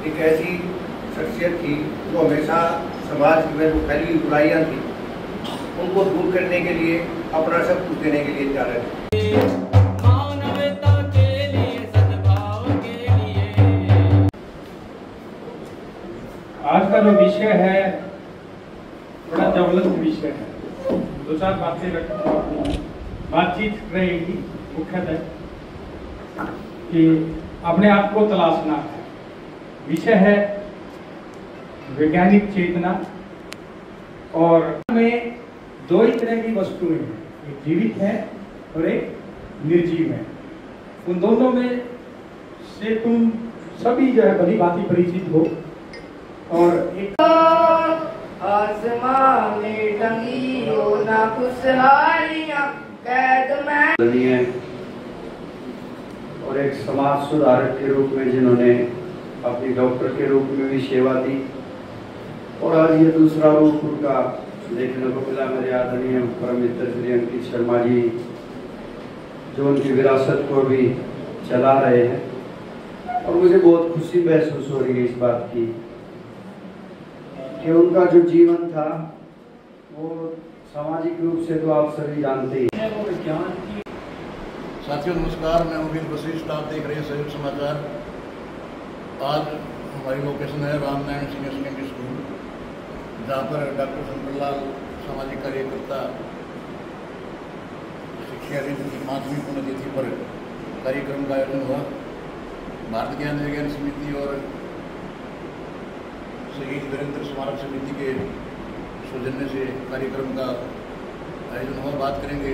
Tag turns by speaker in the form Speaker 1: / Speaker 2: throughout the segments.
Speaker 1: एक ऐसी शख्सियत थी जो हमेशा समाज में जो फैली हुई बुराइयाँ थी उनको दूर करने के लिए अपना सब कुछ देने के लिए तैयार है।
Speaker 2: आज का जो विषय है बड़ा ज्वलंत विषय है। दो चार बातचीत रहेगी मुख्यतः कि अपने आप को तलाशना है। विषय है वैज्ञानिक चेतना। और में दो ही तरह की वस्तुएं हैं, एक जीवित है और एक निर्जीव है। उन दोनों में से तुम सभी जो है भली भांति परिचित हो। और एक
Speaker 3: आसमां में टंगी हो ना खुशहालियां कैद में,
Speaker 4: और एक समाज सुधारक के रूप में जिन्होंने अपनी डॉक्टर के रूप में भी सेवा दी। और आज ये दूसरा रूप उनका देखने को मिला। मेरे आदरणीय परम मित्र श्री अंकित शर्मा जी जो उनकी विरासत को भी चला रहे हैं। और मुझे बहुत खुशी महसूस हो रही है इस बात की कि उनका जो जीवन था वो सामाजिक रूप से तो आप सभी जानते ही हैं। वो विज्ञान की।
Speaker 5: साथियों नमस्कार, मैं मुबीन वशिष्ठ, आप देख रहे हैं संयुक्त समाचार। आज हमारी लोकेशन है रामनारायण सीनियर सेकेंडरी स्कूल, जहाँ पर डॉक्टर शंकरलाल सामाजिक कार्यकर्ता शिक्षा दिन की 5वीं पुण्यतिथि पर कार्यक्रम का आयोजन हुआ। भारत ज्ञान विज्ञान समिति और शहीद वीरेंद्र स्मारक समिति के सौजन्य से कार्यक्रम का आयोजन हुआ। बात करेंगे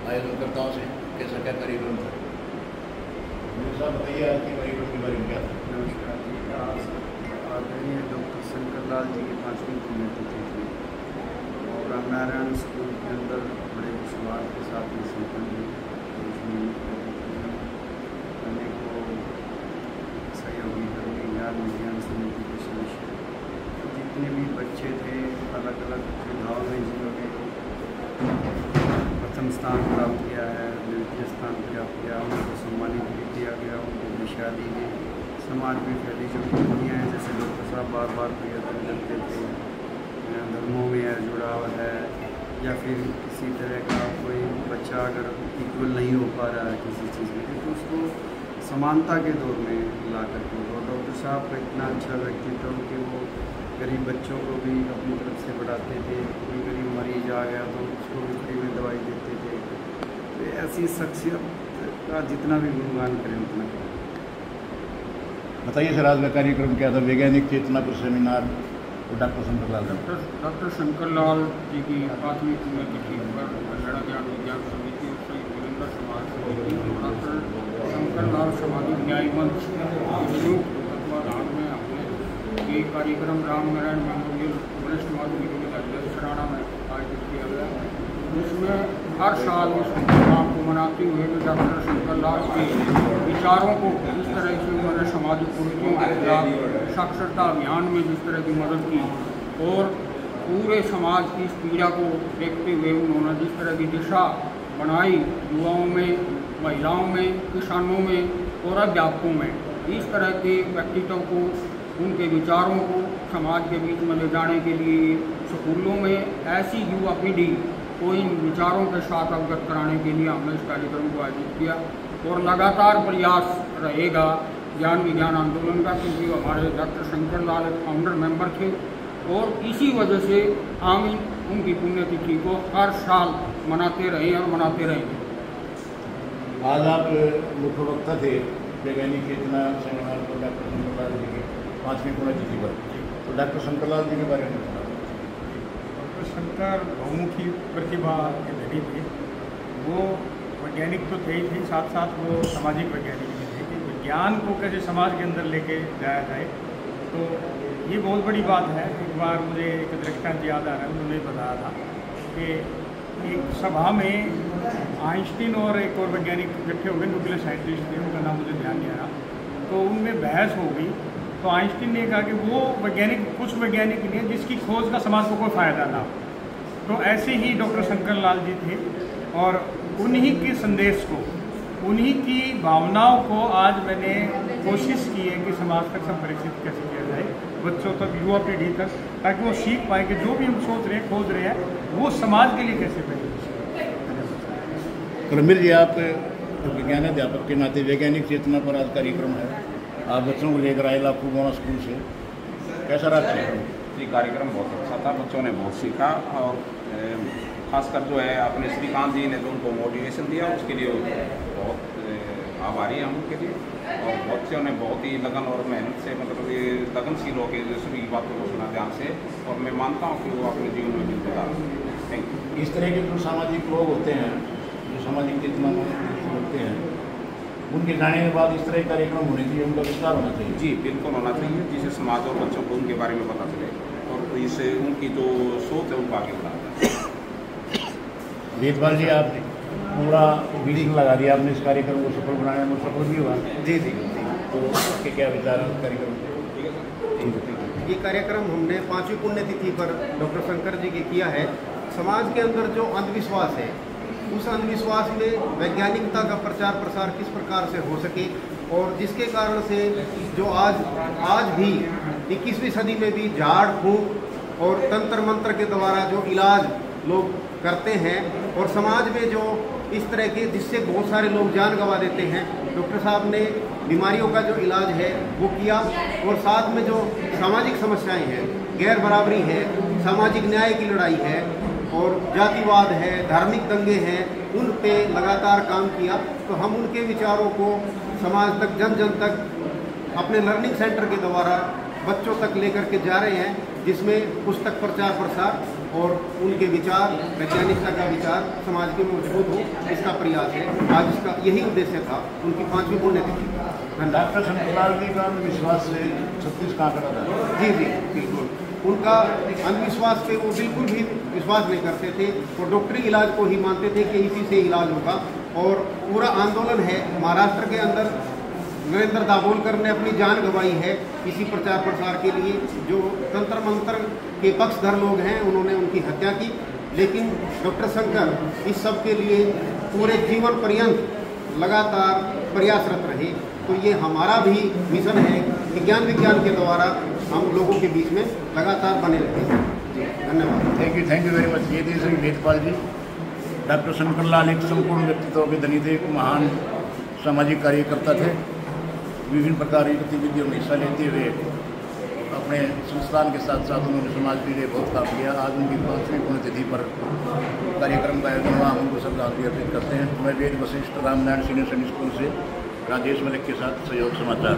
Speaker 5: आयोजनकर्ताओं से कैसा क्या कार्यक्रम था। मेरे साथ बताइए आज के कार्यक्रम के बारे में क्या था।
Speaker 4: नमस्कार जी, आदरणीय डॉक्टर शंकरलाल जी की 5वीं पुण्यतिथि थी और रामनारायण स्कूल के अंदर बड़े विश्वास के साथ में संपन्न करने को सहयोगी ज्ञान विज्ञान समिति के सदस्य जितने भी बच्चे थे अलग अलग विधाओं में जिन्होंने प्रथम स्थान प्राप्त किया है, द्वितीय स्थान प्राप्त किया, उनको सम्मानित भी किया गया। उनको दिशा दी गई। समाज में फैली जो कहानियाँ हैं, जैसे डॉक्टर साहब बार बार प्रयत्न करते थे, धर्मों में जुड़ाव है या फिर किसी तरह का कोई बच्चा अगर इक्वल नहीं हो पा रहा है किसी चीज़ में तो उसको समानता के दौर में ला करके। और डॉक्टर साहब का इतना अच्छा व्यक्तित्व कि वो गरीब बच्चों को भी अपनी तरफ से बढ़ाते थे। कोई गरीब मरीज आ गया तो उसको भी फ्री में दवाई देते थे। तो ऐसी शख्सियत का जितना भी गुणगान करें उतना करें।
Speaker 5: बताइए सर, आज का कार्यक्रम क्या था। वैज्ञानिक चेतना पर seminar doctor Shankarlal
Speaker 2: doctor Shankarlal ji की 5वीं पुण्यतिथि पर लड़ा ज्ञान विज्ञान समिति और शहीद वीरेंद्र स्मारक समिति और डॉक्टर शंकरलाल सामाजिक न्याय मंच संयुक्त तत्वाधान में हमने ये कार्यक्रम रामनारायण मेमोरियल वरिष्ठ माध्यमिक विद्यालय सराड़ा में आयोजित किया गया, जिसमें हर साल इस प्रोग्राम को मनाते हुए डॉक्टर शंकरलाल के विचारों को जिस तरह से उन्होंने सामाजिक कुरीतियों के खिलाफ साक्षरता अभियान में जिस तरह की मदद की और पूरे समाज की इस पीड़ा को देखते हुए उन्होंने जिस तरह की दिशा बनाई युवाओं में, महिलाओं में, किसानों में और अध्यापकों में, इस तरह के व्यक्तित्व को, उनके विचारों को समाज के बीच में ले जाने के लिए स्कूलों में ऐसी युवा पीढ़ी को इन विचारों के साथ अवगत कराने के लिए हमने इस कार्यक्रम को आयोजित किया। और लगातार प्रयास रहेगा ज्ञान विज्ञान आंदोलन का, क्योंकि हमारे डॉक्टर शंकरलाल एक फाउंडर मेंबर थे और इसी वजह से हम उनकी पुण्यतिथि को हर साल मनाते रहे और मनाते रहेंगे।
Speaker 5: आज आप मुख्य वक्ता थे वैज्ञानिक चेतना सेमिनार पर डॉक्टर शंकरलाल जी की 5वीं पुण्यतिथि पर, तो डॉक्टर शंकरलाल जी के बारे में
Speaker 2: डॉक्टर शंकर बहुमुखी प्रतिभा के धनी थे। वो वैज्ञानिक तो थे ही थे, साथ साथ वो सामाजिक वैज्ञानिक भी थे कि विज्ञान को कैसे समाज के अंदर लेके जाया जाए। तो ये बहुत बड़ी बात है। एक बार मुझे एक दृष्टांत याद आ रहा है, उन्होंने बताया था कि एक सभा में आइंस्टीन और एक और वैज्ञानिक इकट्ठे हो गए, न्यूक्लियर साइंटिस्ट थे, उनका नाम मुझे ध्यान नहीं आ रहा। तो उनमें बहस हो गई। तो आइंस्टीन ने कहा कि वो वैज्ञानिक कुछ वैज्ञानिक नहीं है जिसकी खोज का समाज को कोई फ़ायदा ना हो। तो ऐसे ही डॉक्टर शंकरलाल जी थे और उन्हीं के संदेश को, उन्हीं की भावनाओं को आज मैंने कोशिश की है कि समाज तक संप्रेषित कैसे किया जाए, बच्चों तक, युवा पीढ़ी तक, ताकि वो सीख पाए कि जो भी हम सोच रहे हैं, खोज रहे हैं, वो समाज के लिए कैसे करें।
Speaker 5: करमवीर जी, आप विज्ञान अध्यापक के नाते वैज्ञानिक चेतना पर आज कार्यक्रम है, आप बच्चों को लेकर आए लाखों गोना स्कूल से, कैसा रहा कार्यक्रम?
Speaker 6: जी, कार्यक्रम बहुत अच्छा था, बच्चों ने बहुत सीखा और खासकर जो है अपने श्रीकांत जी ने जो उनको मोटिवेशन दिया उसके लिए बहुत आभारी हैं हम उनके लिए। और बच्चों ने बहुत ही लगन और मेहनत से, मतलब ये लगनशील होकर जो सभी बातों को सुना ध्यान से, और मैं मानता हूँ कि वो अपने जीवन में बिल्कुल डाल। Thank you.
Speaker 5: इस तरह के जो सामाजिक लोग होते हैं, जो सामाजिक चेतना होते हैं, उनके जाने के बाद इस तरह के कार्यक्रम होने चाहिए, उनका विस्तार होना चाहिए।
Speaker 6: जी बिल्कुल होना चाहिए, जिससे समाज और बच्चों को उनके बारे में पता चले और इससे उनकी जो सोच है उनको आगे बढ़ाना।
Speaker 5: वेदपाल जी, आप पूरा मीटिंग लगा दिया आपने इस कार्यक्रम को सफल बनाने में, सफल भी हुआ?
Speaker 7: जी जी।
Speaker 5: तो आपके क्या विचार हैं उस कार्यक्रम में?
Speaker 7: ये कार्यक्रम हमने 5वीं पुण्यतिथि पर डॉक्टर शंकर जी के किया है। समाज के अंदर जो अंधविश्वास है, उस अंधविश्वास में वैज्ञानिकता का प्रचार प्रसार किस प्रकार से हो सके, और जिसके कारण से जो आज भी 21वीं सदी में भी झाड़ फूंक और तंत्र मंत्र के द्वारा जो इलाज लोग करते हैं, और समाज में जो इस तरह के जिससे बहुत सारे लोग जान गंवा देते हैं, डॉक्टर साहब ने बीमारियों का जो इलाज है वो किया, और साथ में जो सामाजिक समस्याएं हैं, गैर बराबरी है, सामाजिक न्याय की लड़ाई है और जातिवाद है, धार्मिक दंगे हैं, उन पे लगातार काम किया। तो हम उनके विचारों को समाज तक, जन जन तक अपने लर्निंग सेंटर के द्वारा बच्चों तक लेकर के जा रहे हैं, जिसमें पुस्तक प्रचार प्रसार और उनके विचार, वैज्ञानिकता का विचार समाज के मजबूत हो, इसका प्रयास है। आज इसका यही उद्देश्य था उनकी 5वीं पुण्यतिथि का।
Speaker 5: डॉक्टर शंकरलाल जी का विश्वास से 36 का आंकड़ा था।
Speaker 7: जी जी बिल्कुल, उनका अंधविश्वास पे वो बिल्कुल भी विश्वास नहीं करते थे, और डॉक्टरी इलाज को ही मानते थे कि इसी से इलाज होगा। और पूरा आंदोलन है महाराष्ट्र के अंदर, नरेंद्र दाभोलकर ने अपनी जान गंवाई है इसी प्रचार प्रसार के लिए। जो तंत्र मंत्र के पक्षधर लोग हैं, उन्होंने उनकी हत्या की, लेकिन डॉक्टर शंकर इस सब के लिए पूरे जीवन पर्यंत लगातार प्रयासरत रहे। तो ये हमारा भी मिशन है कि ज्ञान विज्ञान के द्वारा हम लोगों के बीच में लगातार बने रहें। जी धन्यवाद।
Speaker 5: Thank you very much. ये थे श्री वेदपाल जी। डॉक्टर शंकरलाल एक संपूर्ण व्यक्तित्व के धनी थे, एक महान सामाजिक कार्यकर्ता थे। विभिन्न प्रकार की गतिविधियों में हिस्सा लेते हुए अपने संस्थान के साथ साथ उन्होंने समाज के लिए बहुत काम किया। आज उनकी 5वीं पुण्यतिथि पर कार्यक्रम का आयोजन हुआ, हम उनको श्रद्धांजलि अर्पित करते हैं। मैं Ved Vashishtha Ramnarayan senior secondary school से राजेश मलिक के साथ सहयोग समाचार।